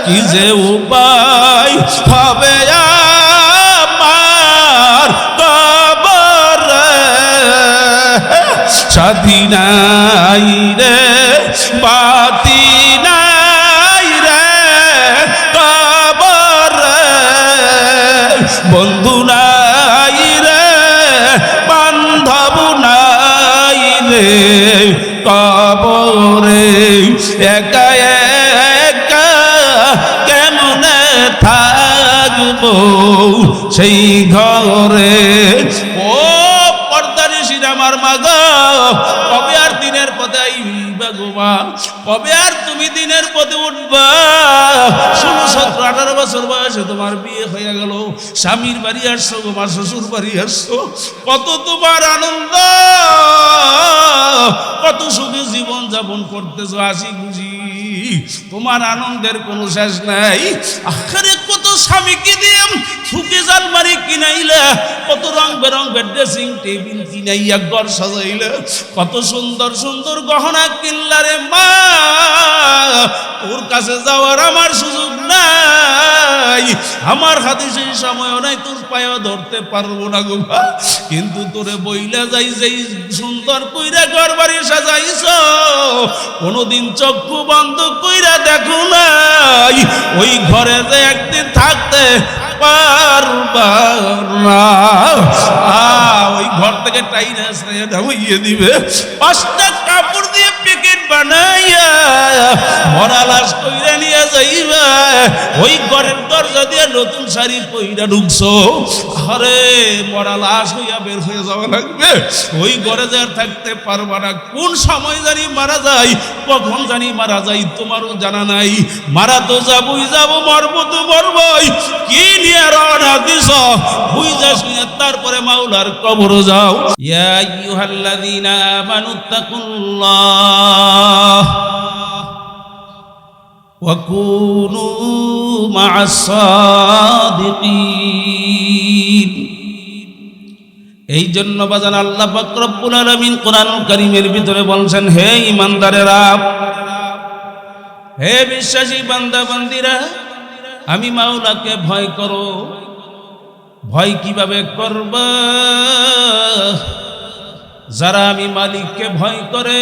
কি যে উপায় হবে আমার কবরে, সাথী নাই রে বাতি নাই রে কবরে, বন্ধু নাই রে বান্ধব নাই রে কবরে, একা একা কেমনে থাকবো সেই ঘরে। ও পর্দানিশীর আমার মা গো, কবে আর দিনের পথে আইবা গো মা, কবে আর তুমি দিনের পথে উঠবা? 16, 17, 18 বছর বয়সে তোমার বিয়ে হয়ে গেল, স্বামীর বাড়ি আসছো গো মা, শ্বশুর বাড়ি আসছো, কত তোমার আনন্দ, কত সুখে জীবন যাপন করতেছো, হাসি খুশি, তোমার আনন্দের কোনো শেষ নাই। আখেরে কত স্বামীকে দিয়ে সুখে আলমারি কিনাইলা, কত রং বেরঙের ড্রেসিং টেবিল কিনাইয়া ঘর সাজাইলা, কত সুন্দর সুন্দর গহনা কিনলা রে মা, তোর কাছে যাওয়ার আমার সুযোগ নাই, আমার হাতে সেই সময়ও নাই, তোর পায়েও ধরতে পারবো না গো মা। কিন্তু তোরে বইলা যাই যেই সুন্দর কইরা ঘর বাড়ি সাজাইছ, কোনোদিন চক্ষু বন্ধ কইরা দেখো নাই ওই ঘরে যে একদিন থাকতে পারবা না। ওই ঘর থেকে টাইনা হইয়ে দিবে, 5টা কাপড় দিয়ে প্যাকেট বানাইয়া মরা লাশ কইরা নিয়ে যাইবা, ওই ঘরের দরজা দিয়ে নতুন শাড়ি পইরা ঢুকছো, আরে মরা লাশ হইয়া বের হয়ে যাওয়া লাগবে, ওই ঘরে যে আর থাকতে পারবা না। কোন সময় জানি মারা যায়, কখন জানি মারা যায় তোমারও জানা নাই, মারা তো যাবই যাবো, মরবো তো মরবই, কি নিয়ে রওনা দিছ বুঝা শুনে তারপরে মাওলার কবরে যাও। ইয়া আইয়ুহাল্লাযীনা আমানুত্তাকুল্লাহ ওয়া কুনু মা'আস সাদিকিন। এই জন্য বাজান আল্লাহ পাক রব্বুল আলামিন কোরআনুল কারীমের ভিতরে বলছেন, হে ঈমানদারেরা, হে বিশ্বাসী বান্দা বান্দীরা, আমি মাওলাকে ভয় করো। ভয় কিভাবে করবা? যারা আমি মালিককে ভয় করে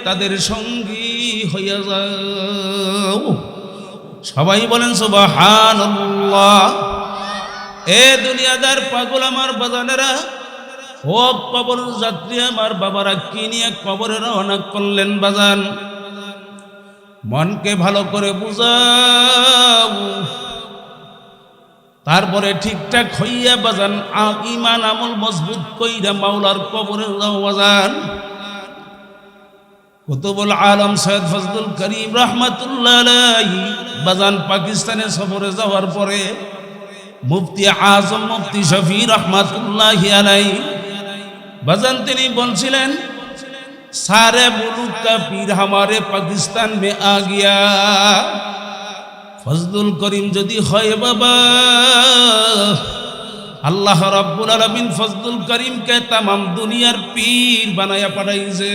তাদের সঙ্গী হইয়া যাও। সবাই বলেন সুবহানাল্লাহ। এ দুনিয়াদার পাগল আমার বাজানেরা, ও কবর যাত্রী আমার বাবারা, কি নিয়ে কবরে রওনা করলেন বাজান? মনকে ভালো করে বুঝাও, তারপরে ঠিকঠাক হইয়া বাজান ঈমান আমল মজবুত কইরা মাওলার কবরে যাও বাজান। কুতুবুল আলম সৈয়দ ফজলুল করিম রাহমাতুল্লাহ আলাইহি বাজান পাকিস্তানে সফরে যাওয়ার পরে মুফতি আজম মুফতি শফি রাহমাতুল্লাহি আলাইহি বাজান তিনি বলছিলেন, सारे मुल्क का पीर हमारे पाकिस्तान में आ गया। फजलुल करीम जदि হয় बाबा, अल्लाह रब्बुल आलमीन फजलुल करीम के तमाम दुनियार पीर बनाया पाठाइছে।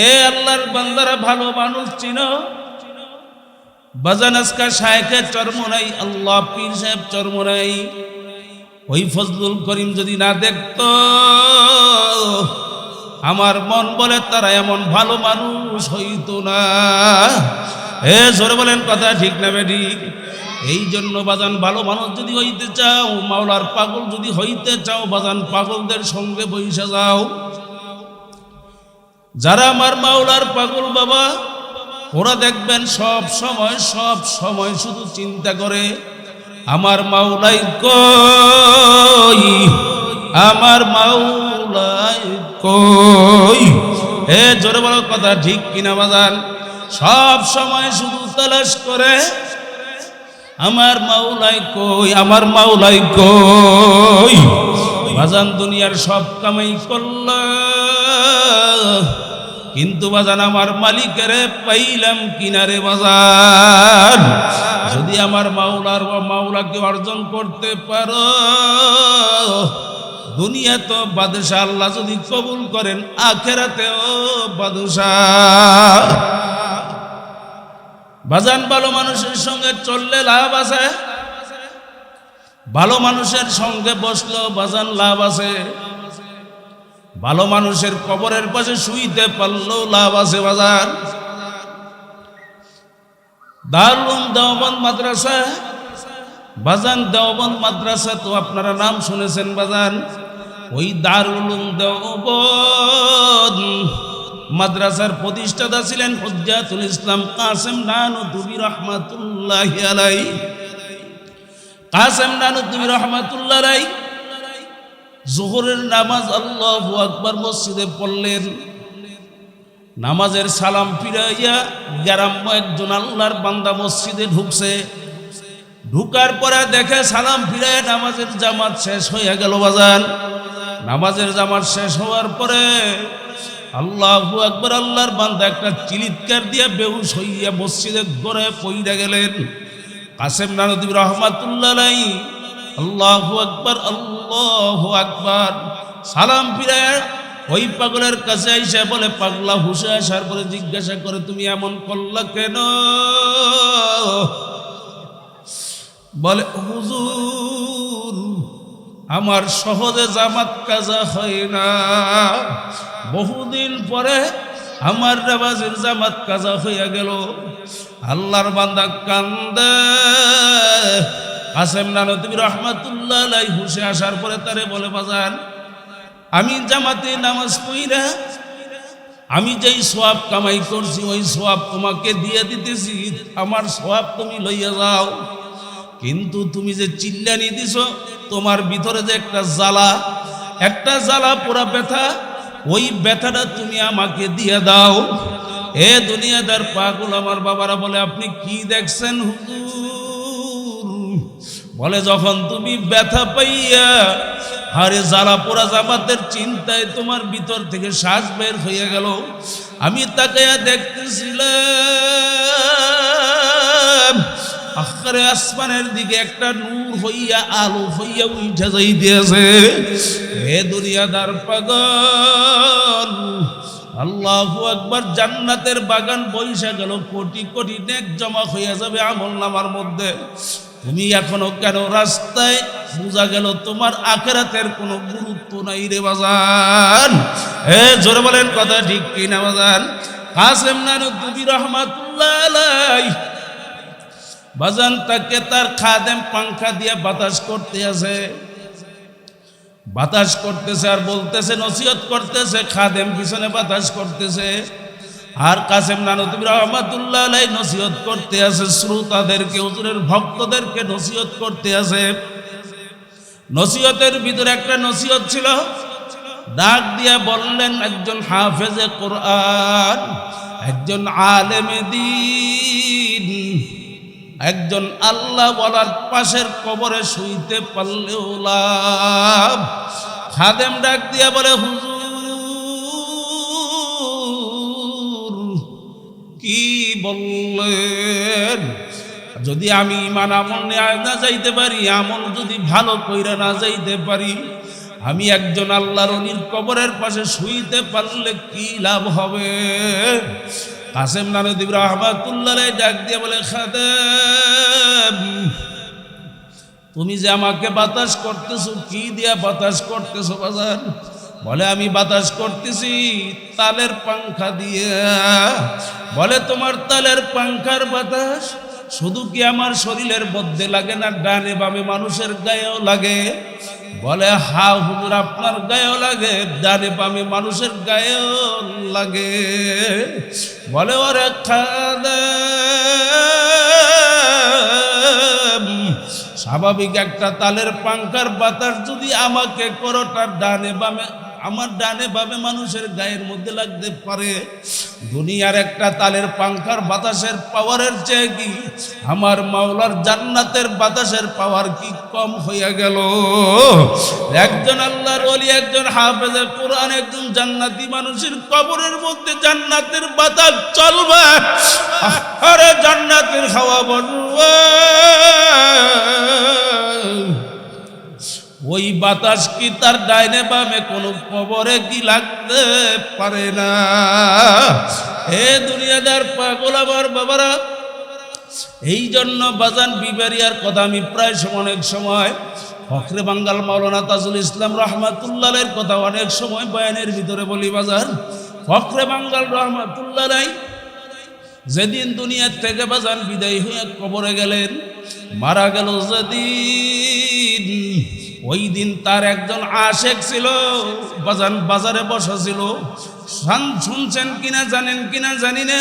ए अल्लाहर बान्दारा भालो मानुष चिनो बाजान आजका शायखे चरमोनाई अल्लाह पीर साहेब चरमोनाई ওই ফজলুল করিম যদি না দেখতো আমার মন বলে তারা এমন ভালো মানুষ হইতো না। এ জোরে বলেন কথা ঠিক না বেঠিক? এই জন্য বাজান ভালো মানুষ যদি হইতে চাও, মাওলার পাগল যদি হইতে চাও, বাজান পাগলদের সঙ্গে বইসা যাও। যারা আমার মাওলার পাগল বাবা, ওরা দেখবেন সব সময় শুধু চিন্তা করে আমার মাওলাই কই, আমার মাওলাই কই। এ জোরে বলো কথা ঠিক কিনা বাজান? সব সময় শুধু তালাশ করে আমার মাওলাই কই, আমার মাওলাই কই। বাজান দুনিয়ার সব কামাই করলা, কিন্তু বাজান আমার মালিকের পাইলাম কিনারে বাজান। যদি আমার মাওলাকে অর্জন করতে পারো, দুনিয়া তো বাদশাহ, আল্লাহ যদি কবুল করেন আখেরাতেও বাদশাহ। বাজান ভালো মানুষের সঙ্গে চললে লাভ আছে, ভালো মানুষের সঙ্গে বসলেও বাজান লাভ আছে, ভালো মানুষের কবরের পাশে শুইতে পারলেও লাভ আছে বাজান। দারুল দেওবন্দ মাদ্রাসা বাজান, দেওবন্দ মাদ্রাসা তো আপনারা নাম শুনেছেন বাজান। ওই দারুল দেওবন্দ মাদ্রাসার প্রতিষ্ঠাতা ছিলেন হুজ্জাতুল ইসলাম কাসেম নানুতুবি রহমাতুল্লাহি আলাইহি। কাসেম নানুতুবি রহমাতুল্লাহি আলাইহি যোহরের নামাজ আল্লাহু আকবার মসজিদে পড়লেন। নামাজের সালাম ফিরাইয়া গ্রাম্য একজন আল্লাহর বান্দা মসজিদে ঢুকছে। ঢুকার পরে দেখে সালাম ফিরাইয়া নামাজের জামাত শেষ হয়ে গেল বাজান। নামাজের জামাত শেষ হওয়ার পরে আল্লাহু আকবার আল্লাহর বান্দা একটা চিৎকার দিয়ে বেহুশ হইয়া মসজিদের ঘরে পইড়া গেলেন। কাসেম নানুতুবি রহমাতুল্লাহি আলাইহি আল্লাহু আকবার আল্লাহু আকবার সালাম ফিরাইয়া ওই পাগলের কাছে আইসা বলে, পাগলা হুশে আসার পরে জিজ্ঞাসা করে, তুমি এমন করলা কেন? বলে, হুজুর আমার সহজে জামাত কাজা হয় না, বহুদিন পরে আমার নামাজের জামাত কাজা হইয়া গেল। আল্লাহর বান্দা কান্দে। কাসেম নানুতুবি রহমাতুল্লাহি আলাইহি হুশে আসার পরে তারে বলে, বাজান আমি জামাতে নামাজ পড়িনা আমি যেই সওয়াব কামাই করছি ওই সওয়াব তোমাকে দিয়ে দিতেছি, আমার সওয়াব তুমি লইয়া যাও। কিন্তু তুমি যে চিল্লানি দিছো, তোমার ভিতরে যে একটা জ্বালা পুরা ব্যথা, ওই ব্যথাটা তুমি আমাকে দিয়ে দাও। এ দুনিয়াদার পাগল আমার বাবারা বলে, আপনি কি দেখছেন হুজুর? বলে, যখন তুমি ব্যথা পাইয়া আরে জ্বালা পোড়া জামাতের চিন্তায় তোমার ভিতর থেকে শ্বাস বের হয়ে গেল, আমি তাকে দেখতেছিলাম আখরে আসমানের দিকে একটা নূর হইয়া আলো হইয়া উঠে যাইতেছে। হে দুনিয়াদার পাগল, আল্লাহু আকবার, জান্নাতের বাগান বইসা গেল, কোটি কোটি নেক জমা হইয়া যাবে আমল নামার মধ্যে। তুমি এখনো কেন রাস্তায়? বুঝা গেল তোমার আখিরাতের কোনো গুরুত্ব নাই রে বাজান। জোরে বলেন কথা ঠিক কিনা বাজান? কাসেম নানুতুবি রহমাতুল্লাহি আলাইহি বাজান তাকে তার খাদেম পাংখা দিয়ে বাতাস করতেছে আর বলতেছে, নসিহত করতেছে। খাদেম পিছনে বাতাস করতেছে আর কাসেম নানুতুবি রহমাতুল্লাহি আলাইহি নসিহত করতে আছে শ্রোতাদেরকে, হুজুরের ভক্তদেরকে নসিহত করতে আছে। নসিহতের ভিতরে একটা নসিহত ছিল, ডাক দিয়া বললেন, একজন হাফেজে কোরআন, একজন আলেমে দ্বীন, একজন আল্লাহ বলার পাশের কবরে শুইতে পারলেও লাভ। খাদেম ডাক দিয়া বলে, হুজুর কি বললেন? যদি আমি ইমান আমল নিয়ে না যাইতে পারি, আমল যদি ভালো কইরা না যাইতে পারি, আমি একজন আল্লাহর ওলির কবরের পাশে শুইতে পারলে কি লাভ হবে? কাসেম নানুতুবি রহমাতুল্লাহি আলাইহি ডাক দিয়ে বলে, খাদেম তুমি যে আমাকে বাতাস করতেছো, কি দিয়া বাতাস করতেছো বাজান? বলে, আমি বাতাস করতেছি তালের পাংখা দিয়ে। বলে, তোমার তালের পাংখার বাতাস শুধু কি আমার শরীরের মধ্যে লাগে না, ডানে বামে মানুষের গায়েও লাগে? বলে, হা হুজুর আপনার গায়েও লাগে, ডানে বামে মানুষের গায়েও লাগে। বলে, ওরে খাদেম, স্বাভাবিক একটা তালের পাংখার বাতাস যদি আমাকে করোটার ডানে বামে, আমার ডানে বামে মানুষের গায়ের মধ্যে লাগতে পারে, দুনিয়ার একটা তালের পাংখার বাতাসের পাওয়ারের চেয়ে কি আমার মাওলার জান্নাতের বাতাসের পাওয়ার কি কম হইয়া গেল? একজন আল্লাহর ওলি, একজন হাফেজে কোরআন, একজন জান্নাতি মানুষের কবরের মধ্যে জান্নাতের বাতাস চলবে, আরে জান্নাতের হাওয়া বলবে, ওই বাতাস কি তার ডাইনে বামে কোনো কবরে কি লাগতে পারে না? হে দুনিয়াদার পাগল আমার বাবারা, এই জন্য বাজান বিবারিয়ার কথা আমি প্রায় অনেক সময় ফখরে বাঙ্গাল মাওলানা তাজুল ইসলাম রহমাতুল্লাহের কথা অনেক সময় বয়ানের ভিতরে বলি। বাজান ফখরে বাঙ্গাল রহমাতুল্লাহ যেদিন দুনিয়ার থেকে বাজান বিদায় হয়ে কবরে গেলেন, মারা গেল যেদিন, ওই দিন তার একজন আশেক ছিল বাজান, বাজারে বসা ছিল। শুনছেন কিনা জানেন কিনা জানি না,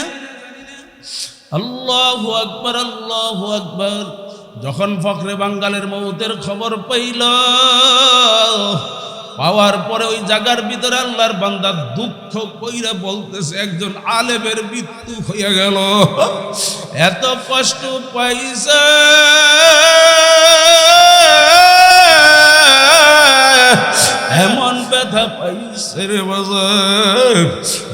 আল্লাহু আকবার আল্লাহু আকবার। যখন ফখরে বাঙ্গালের মৌতের খবর পাইল, পাওয়ার পরে ওই জায়গার ভিতরে আল্লাহর বান্দা দুঃখ কইরা বলতেছে, একজন আলেমের মৃত্যু হয়ে গেল। এত কষ্ট পাইছে, এমন ব্যথা পাইছে রে বাজার,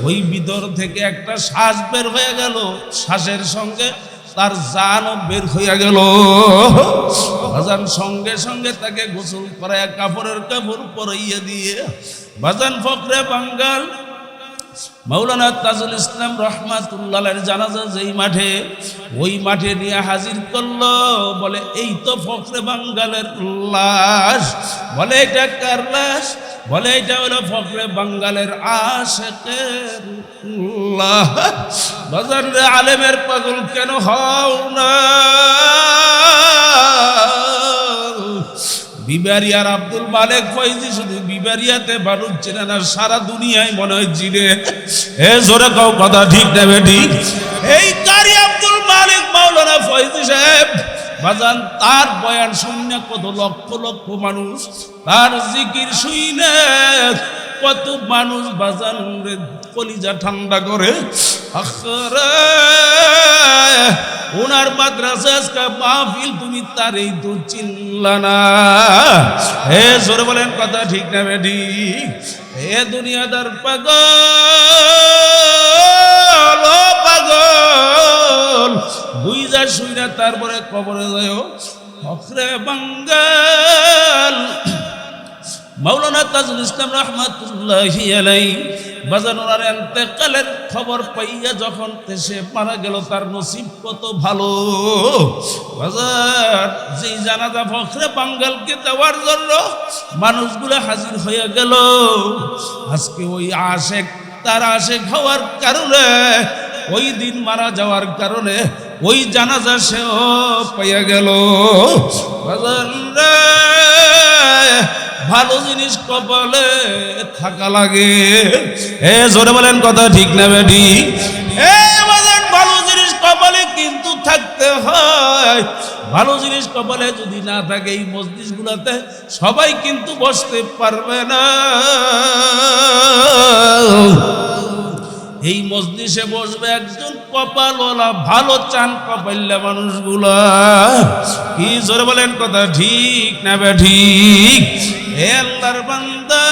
ওই ভিতর থেকে একটা শ্বাস বের হয়ে গেল, শ্বাসের সঙ্গে তার জানও বের হইয়া গেল। বাজান সঙ্গে সঙ্গে তাকে গোসল করায় কাপড়ের কাপড় পরাইয়া দিয়ে বাজান ফখরে বাঙ্গাল মাওলানা তাজুল ইসলাম রহমাতুল্লাহের জানাজা যেই মাঠে, ওই মাঠে নিয়ে হাজির করলো। বলে এই তো ফখরে বাঙ্গালের লাশ। বলে এটা কার লাশ? বলে এটা হলো ফখরে বাঙ্গালের আশেকের লাশ। বাজার রে আলেমের পাগল কেন হও না? বিবারিয়ার আব্দুল মালেক ফয়জি শুধু বিবারিয়াতে মানুষ চেনে না, সারা দুনিয়ায় মনে হয় চিনে। এ জোরে কাউ কথা ঠিক নেবে ঠিক। এই কারি আব্দুল মালেক মাওলানা ফয়জি সাহেব বাজান, তার বয়ান শুনে কত লক্ষ লক্ষ মানুষ, তার জিকির শুনে কত মানুষ বাজান কলিজা ঠান্ডা করে। ওনার মাদ্রাসা আজকে মাহফিল, তুমি তার এই তো চিনলা না। হে জোরে বলেন কথা ঠিক না বেটি? হে দুনিয়াদার পাগল, ও পাগল, বুইজা শুইনা তারপরে কবরে যাও। ফখরে বাঙ্গাল মাওলানা তাজুল ইসলাম রহমাতুল্লাহি আলাইহি বাজান ওনার ইন্তেকালের খবর পাইয়া যখন সে মারা গেল, তার নসিব কত ভালো বাজার। যেই জানাজা ফখরে বাঙ্গালকে দেওয়ার জন্য মানুষগুলো হাজির হয়ে গেল, আজকে ওই আশেক, তার আশেক হওয়ার কারণে, ওই দিন মারা যাওয়ার কারণে ওই জানাজা সেও পাইয়া গেল। বাজার ভালো জিনিস কপালে থাকা লাগে। এ জোরে বলেন কথা ঠিক না বেটি? ভালো জিনিস কপালে কিন্তু থাকতে হয়। ভালো জিনিস কপালে যদি না থাকে, এই মজলিস গুলাতে সবাই কিন্তু বসতে পারবে না। এই মজলিসে বসবে একজন কপালওয়ালা, ভালো চান কপাল্লা মানুষগুলা। কি জোরে বলেন কথা ঠিক না বেঠিক? হে আল্লাহর বান্দা,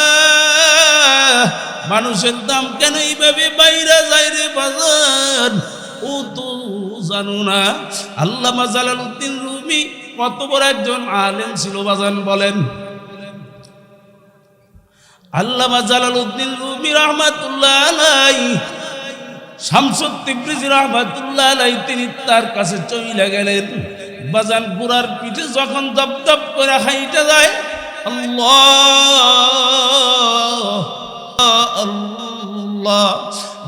মানুষের দাম কেন এইভাবে বাইরে যায় রে বাজার? ও তো জানো না, আল্লামা জালালউদ্দিন রুমি কত বড় একজন আলেম ছিল বাজান, বলেন। আল্লামা জালালউদ্দিন রুমি রহমাতুল্লাহ আলাইহি, শামসুত তিবরিজি রহমাতুল্লাহ আলাইহি, তিনি তার কাছে চইলা গেলেন। বাজান বুড়ার পিঠে যখন দপ দপ করে হাইটা যায়, আল্লাহ আল্লাহ।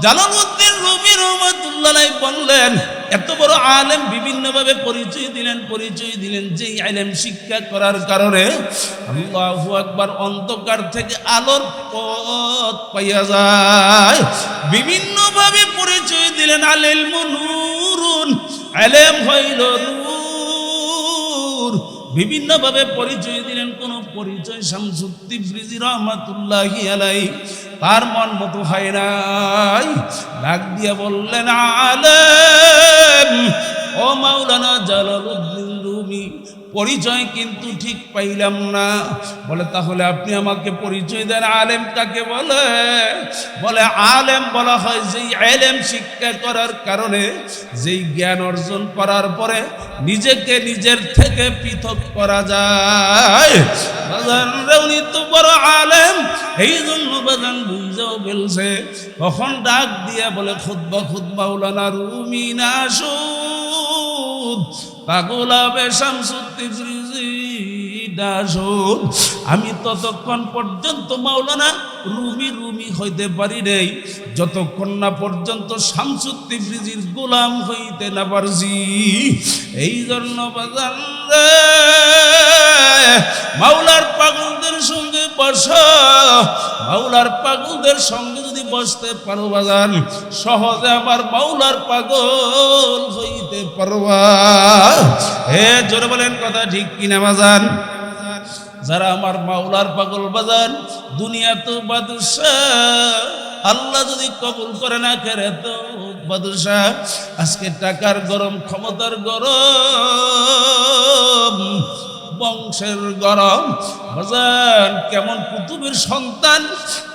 জালালউদ্দিন রুমি রহমাতুল্লাহ আলাইহি বললেন, এত বড় আলেম, বিভিন্নভাবে পরিচয় দিলেন যে ইলম শিক্ষা করার কারণে আল্লাহু আকবার, অন্ধকার থেকে আলোর পথ পাইয়া যায়। বিভিন্নভাবে পরিচয় দিলেন, আল ইলমু নূরুন, ইলম হইল নূর। বিভিন্নভাবে পরিচয় দিলেন, কোন পরিচয় শামসুত তিবরিজি রহমাতুল্লাহি আলাইহি তার মন মতো হয় নাই। ডাক দিয়া বললেন, আলেম ও মাওলানা জালালউদ্দিন রুমি, পরিচয় কিন্তু ঠিক পাইলাম না। বলে, তাহলে আপনি আমাকে পরিচয় দেন, আলেম কাকে বলে? বলে, আলেম বলা হয় যেই ইলম শিক্ষা করার কারণে, যেই জ্ঞান অর্জন করার পরে নিজেকে নিজের থেকে পৃথক করা যায়। বাজান উনি তো বড় আলেম, এই জন্য বাজান বুঝাও বলছে। তখন ডাক দিয়া বলে, খুতবা মাওলানা রুমি না শুন, পাগল হবে শামসুদ্দিন দাসুন। আমি ততক্ষণ পর্যন্ত মাওলানা রুমি হইতে পারি নাই যতক্ষণ না পর্যন্ত শামসুদ্দিন গোলাম হইতে না পারছি। এই জন্য বাজান রে মাওলার পাগলদের সঙ্গে বসো, মাওলার পাগলদের সঙ্গে যদি বসতে পারো বাজান সহজে আমার মাওলার পাগল হইতে পারবা। হে জোরে বলেন কথা ঠিক কিনা বাজান? যারা আমার মাওলার পাগল বাজান দুনিয়া তো বাদশাহ, আল্লাহ যদি কবুল করে না করে তো বাদশাহ। আজকে টাকার গরম, ক্ষমতার গরম, বংশের গরম বাজান কেমন কুতুবের সন্তান,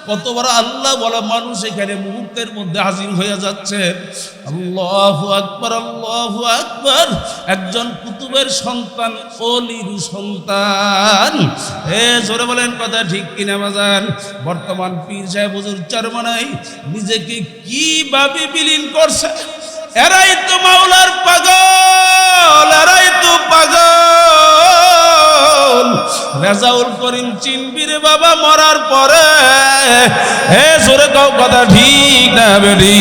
কত বড় আল্লাহ বলা মানুষ এখানে মুহূর্তের মধ্যে হাজির হয়ে যাচ্ছে। আল্লাহু আকবার, আল্লাহু আকবার। একজন কুতুবের সন্তান, ওলির সন্তান। এ জোরে বলেন কথা ঠিক কিনা বাজান? বর্তমান পীর সাহেব হুজুর চরমনাই নিজেকে কিভাবে বিলীন করছে। এরাই তো মাওলার পাগল, এরাই তো পাগল। রেজাউল করিম চিনবি রে বাবা মরার পরে? হে জোরে কাউ কথা ঠিক না বেরি?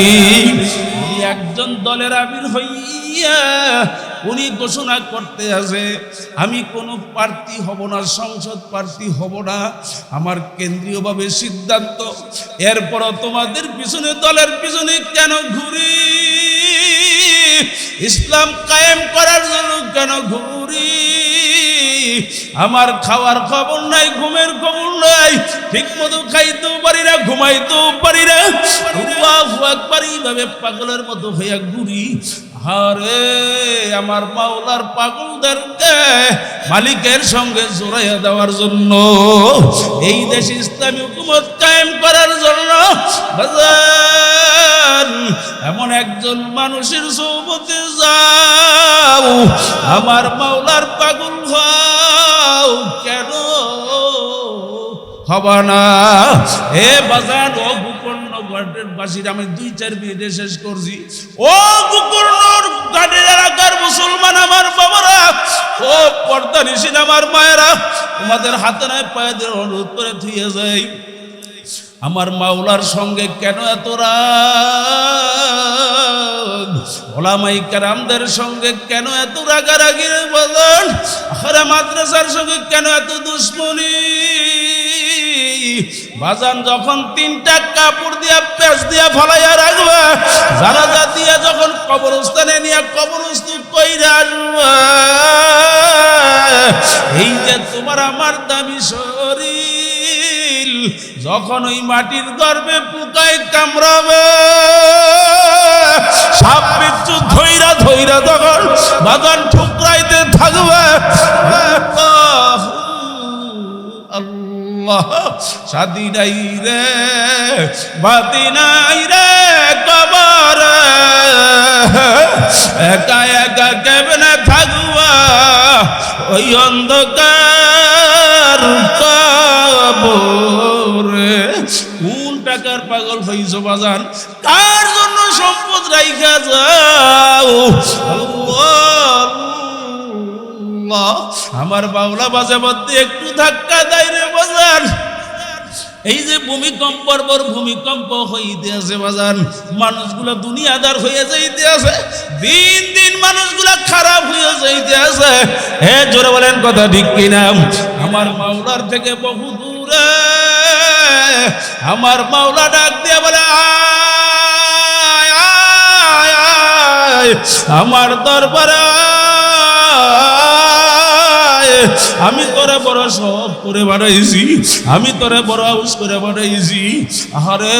একজন দলের আমির হইয়া উনি ঘোষণা করতে আছে আমি কোনো প্রার্থী হব না, সংসদ প্রার্থী হব না, আমার কেন্দ্রীয়ভাবে সিদ্ধান্ত। এরপরও তোমাদের পিছনে, দলের পিছনে কেন ঘুরি? ইসলাম কায়েম করার জন্য কেন ঘুরি? আমার খাওয়ার খবর নাই, ঘুমের খবর নাই, ঠিক মতো খাইতেও পারি না, ঘুমাইতেও পারি না। আল্লাহু আকবার, এইভাবে পাগলের মতো হইয়া ঘুরি। আরে আমার মাওলার পাগলদেরকে মালিকের সঙ্গে জোড়াইয়া দেওয়ার জন্য, এই দেশে ইসলামী হুকুমত কায়েম করার জন্য এমন একজন মানুষের সোহবতে যাও, আমার মাওলার পাগল হও কেন হবা না? এ বাজান, ও গোকর্ণ ঘাটের বাসীর আমি 2-4 মিনিটে শেষ করছি। ও গোকর্ণর ঘাটের এলাকার মুসলমান আমার বাবারা, ও পর্দা নিশিন আমার মায়েরা, তোমাদের হাতে নাই পায়ে দিয়ে অনুরোধ করে থুয়ে যাই, আমার মাওলার সঙ্গে কেন এত রাগ? ওলামাই কেরামদের সঙ্গে কেন এত রাগারাগির বদল? আরে মাদ্রাসার সঙ্গে কেন এত দুশ্মনী? বাজান যখন 3টা কাপড় দিয়া পেঁচ দিয়া ফলাইয়া রাখবা, জানাজা দিয়া যখন কবরস্থানে নিয়ে কবরস্থান কইরা আসবা, এই যে তোমার আমার দামি শরীর যখন ওই মাটির গর্ভে পোকায় কামড়াবে, সাপ বিচ্ছু ধইরা ধইরা যখন বাগান ঠুকরাইতে থাকবে, আল্লাহ শাদি নাই রে, বাতি নাই রে কবরে, একা একা কেমনে থাকবা ওই অন্ধকার কবরে? কোন টাকার পাগল হইছো বাজান? কার জন্য সম্পদ রাইখা যাও? আল্লাহ আমার বাউলা বাজে মধ্যে একটু ধাক্কা দেয় রে বাজান। এই যে ভূমিকম্পর পর ভূমিকম্প হইতে আছে বাজান, মানুষগুলো দুনিয়াদার হয়ে যাইতে আছে, দিন দিন মানুষগুলা খারাপ হয়ে যাইতে আছে। হে জোরে বলেন কথা ঠিক কিনা? আমার মাওলার থেকে বহু দূরে আমার মাওলা ডাক দিয়ে বলে আয় আয় আয় আমার দরবারে, আমি তোরে বড় সব করে বানাইছি, আমি তোরে বড় হাউস করে বানাইছি। আরে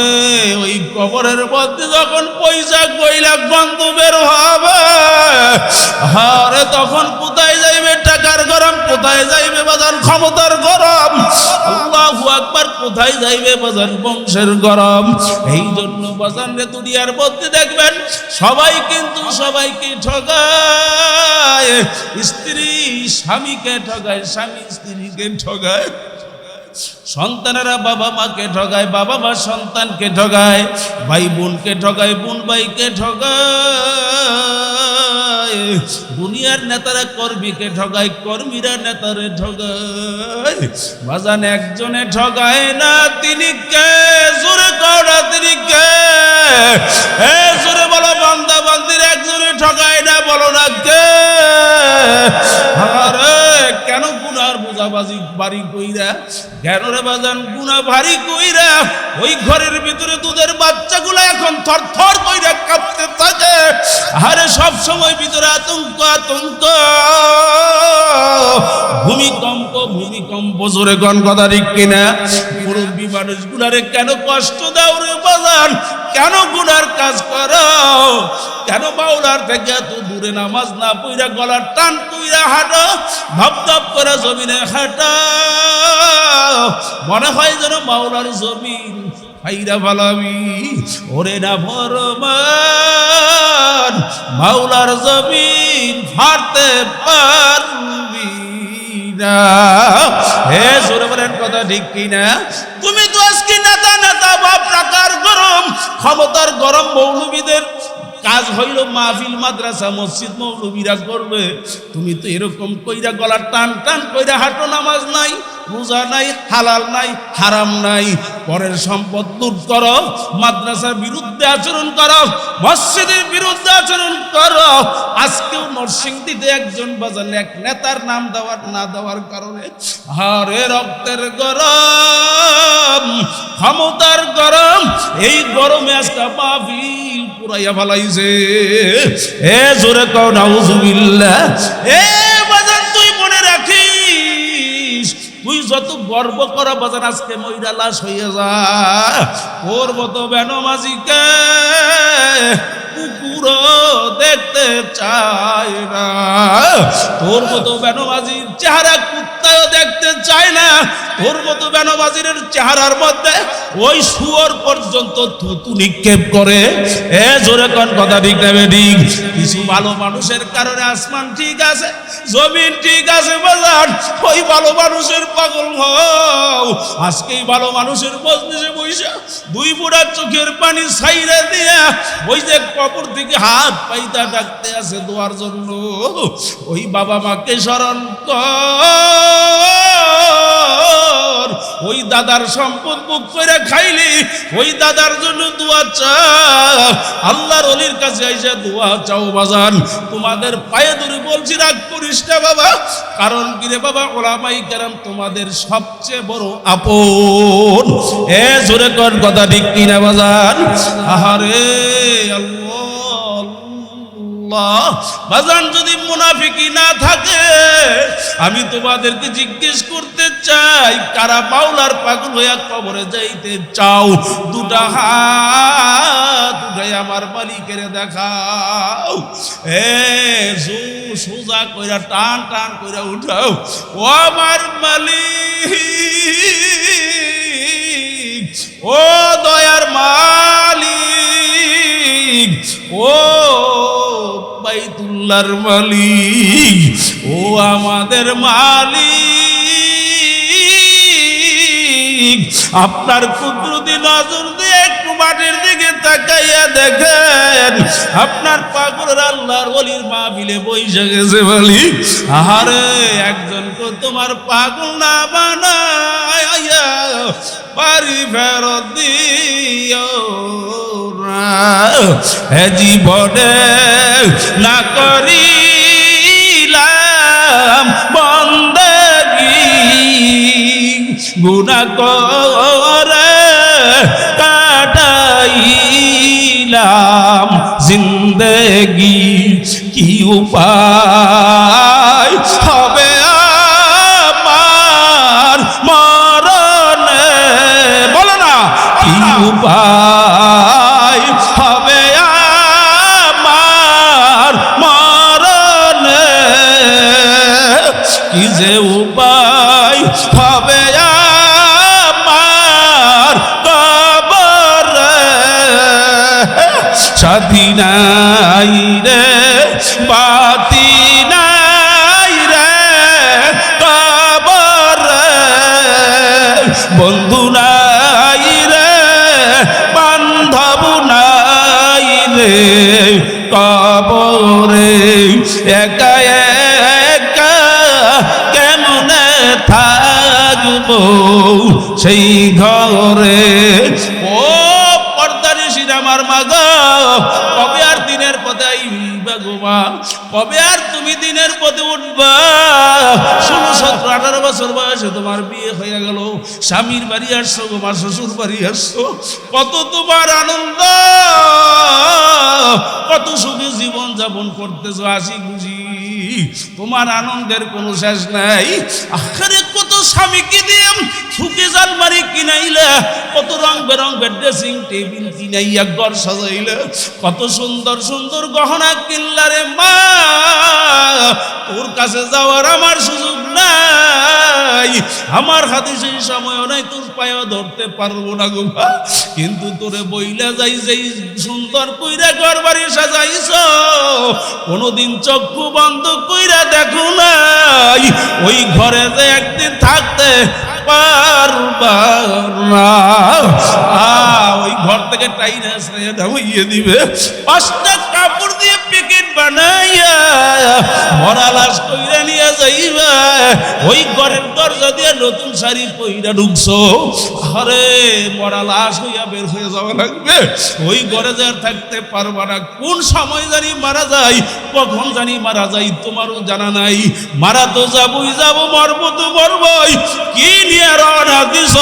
ওই কবরের মধ্যে যখন পয়সা কইলা গন্ধ বের হবে, আরে তখন কোথায় যাইবে টাকার গরম, কোথায় যাইবে বাজান ক্ষমতার গরম, আল্লাহু আকবার, কোথায় যাইবে বাজান বংশের গরম? এই জন্য বাজান রে দুনিয়ার মধ্যে দেখবেন সবাই কিন্তু সবাইকে ঠগায়, স্ত্রী স্বামীকে ঠগায়, স্বামী স্ত্রীকে ঠগায়, সন্তানেরা বাবা মাকে ঠগায়, বাবা মা সন্তানকে ঠগায়, ভাই বোনকে ঠগায়, বোন ভাইকে ঠগায়। দুনিয়ার নেতারা কর্মীকে ঠগায়, কর্মীরা নেতারে ঠগায়। বাজান একজনে ঠগায় না, তিনি কে? জোরে কওনা তিনি কে? জোরে বলো, বান্দা বান্দির একজনে ঠগায় না, বলো না কে? আরে কেন গুনার বোঝাবাজি বাড়ি কইরা, কেন রে বাজান গুনা ভারী কইরা ওই ঘরের ভিতরে দুধের বাচ্চাগুলো এখন থরথর কইরা কাঁপতে থাকে। আরে সব সময় ভিতরে আতঙ্ক আতঙ্ক, ভূমিকম্প ভূমিকম্প। জোরে কোন কথা ঠিক কিনা? মুরব্বী মানুষগুলারে কেন কষ্ট দাও রে বাজান? কেন গুনার কাজ করো? কেন মাওলার থেকে এত দূরে নামাজ না পড়া গলার টান কইরা হাঁটো, ধপ ধপ করে জমিনে হাঁটো, মনে হয় যেন মাওলার জমিন ফাইরা ফালাবি। ওরে না ফরমান, মাওলার জমিন ফাড়তে পারবি না। হে জোরে বলেন কথা ঠিক কিনা? তুমি তো আজকে নেতা নেতা বাপ টাকার গরম, ক্ষমতার গরম। মৌলবীদের কাজ হইল মাহফিল, মাদ্রাসা, মসজিদ মৌলবীরা করবে। তুমি তো এরকম কইরা গলার টান টান কইরা হাঁটো, নামাজ নাই, রোজা নাই, হালাল নাই, হারাম নাই, পরের সম্পদ লুট করো, মাদ্রাসার বিরুদ্ধে আচরণ করো, মসজিদের বিরুদ্ধে আচরণ করো। আজকেও নরসিংদীতে একজন বাজান এক নেতার নাম দেওয়ার না দেওয়ার কারণে হারে রক্তের গরম, ক্ষমতার গরম, এই গরমে আজকে মাহফিল পুরাইয়া ফেলাইছে। এ জোরে কও নাউজুবিল্লাহ। এ বাজান তুই মনে রাখিস, তুই যত গর্ব করা বাজান আজকে মইরা লাশ হয়ে যা। ওর মতো বেনমাজিকে কুকুরও দেখতে চায় না, তোর মতো বেনমাজির চেহারা কুত্তাও দেখতে চায় না, তোর মতো বেনমাজির চেহারার মধ্যে ওই শুয়োর পর্যন্ত থুতু নিক্ষেপ করে। এ জোরে কোন কথা ঠিক না বেঠিক? কিছু ভালো মানুষের কারণে আসমান ঠিক আছে, জমিন ঠিক আছে বাজান। ওই ভালো মানুষের পাগল হও। আজকেই ভালো মানুষের মজলিসে বইসা দুই বুড়া চোখের পানি ছাইরা দিয়া ওই যে কবর থেকে হাত পাইতা ডাকতে আছে দোয়ার জন্য। ওই বাবা মাকে স্মরণ কর, ওই দাদার সম্পদ মুখ করে খাইলি, ওই দাদার জন্য দোয়া চাও, আল্লাহর ওলির কাছে আইসা দোয়া চাও বাজান। তোমাদের পায়ে ধরে বলছি, রাগ করিস না বাবা। কারণ কি রে বাবা, ওলামাই কেরাম তোমাদের সবচেয়ে বড় আপন। এ জোরে কোন কথা ঠিক কিনা বাজান? আহারে আল্লাহ বাজান, যদি মুনাফিকি না থাকে আমি তোমাদেরকে জিজ্ঞেস করতে চাই, কারা মাওলার পাগল হইয়া কবরে যাইতে চাও? দুটা হাত উঠাই আমার মালিকের দেখাও। এ সোজা কইরা টান টান কইরা উঠাও। ও আমার মালিক, ও দয়ার মালিক, ও বাইতুল্লাহর মালিক, ও আমাদের মালিক, আপনার কুদরতি নজর দিয়ে একটু মাটির দিকে তাকাইয়া দেখেন, আপনার পাগলের আল্লাহর ওলির মাহফিলে বইসা গেছে মালিক। আহারে একজনকে তোমার পাগল না বানায়া বাড়ি ফেরত দিও না। জীবনে না করিলাম বন্দেগি, গুনাহ করে কাটাইলাম জিন্দেগি, কি উপায় হবে আমার মরণে? বলো না, কি উপায় হবে আমার মরণে? কি যে উপায় হবে আমার কবরে? সাথী নাই রে, বাতি নাই রে কবরে, বন্ধু নাই রে, বান্ধব নাই রে কবরে। থাকবো সেই ঘরে। ও পর্দানিশীন আমার মা গো, কবে আর দিনের পথে আইবা গো মা, কবে আর তুমি দিনের পথে উঠবা? 16, 17, 18 বছর বয়সে তোমার বিয়ে হয়ে গেল, স্বামীর বাড়ি আসছো গো মা, শ্বশুর বাড়ি আসছো, কত তোমার আনন্দ, কত সুখী জীবন যাপন করতেছো, হাসি খুশি, তোমার আনন্দের কোনো শেষ নাই। আখেরে কত স্বামীকে দিয়ে সুখে আলমারি কিনাইলা, কত রং বেরঙের ড্রেসিং টেবিল কিনাইয়া ঘর সাজাইলা, কত সুন্দর সুন্দর গহনা কিনলা রে মা, তোর কাছে যাওয়ার আমার সুযোগ নাই, আমার হাতে সেই সময়ও নাই, তোর পায়েও ধরতে পারবো না গো মা। কিন্তু তোরে বইলা যাই, যেই সুন্দর কইরা ঘর বাড়ি সাজাইছ, কোনদিন চক্ষু বন্ধ কইরা দেখো নাই ওই ঘরে যে একদিন থাকতে পারবা না। ওই ঘর থেকে টাইনা ঢাইয়ে দিবে, 5টা কাপড় দিয়ে প্যাকেট বানাইয়া মরা লাশ কইরা নিয়ে যাইবা, ওই ঘরের দরজা দিয়ে নতুন শাড়ি পইরা ঢুকছো, আরে মরা লাশ হইয়া বের হয়ে যাওয়া লাগবে, ওই ঘরে যে আর থাকতে পারবা না। কোন সময় জানি মারা যায়, কখন জানি মারা যায়, তোমারও জানা নাই। মারা তো যাবই যাবো, মরবো তো মরবই, কি নিয়ে রওনা দিছ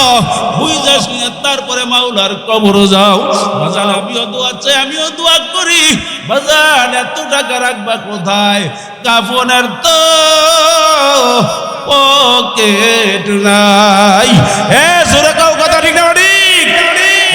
বুঝা শুনে তারপরে মাওলার কবরে যাও। বাজান আমিও দোয়া চাই, আমিও দোয়া করি, বাজান এত টাকা রাখবা কোথায়, কাফনের তো পকেট নাই। এ সুরে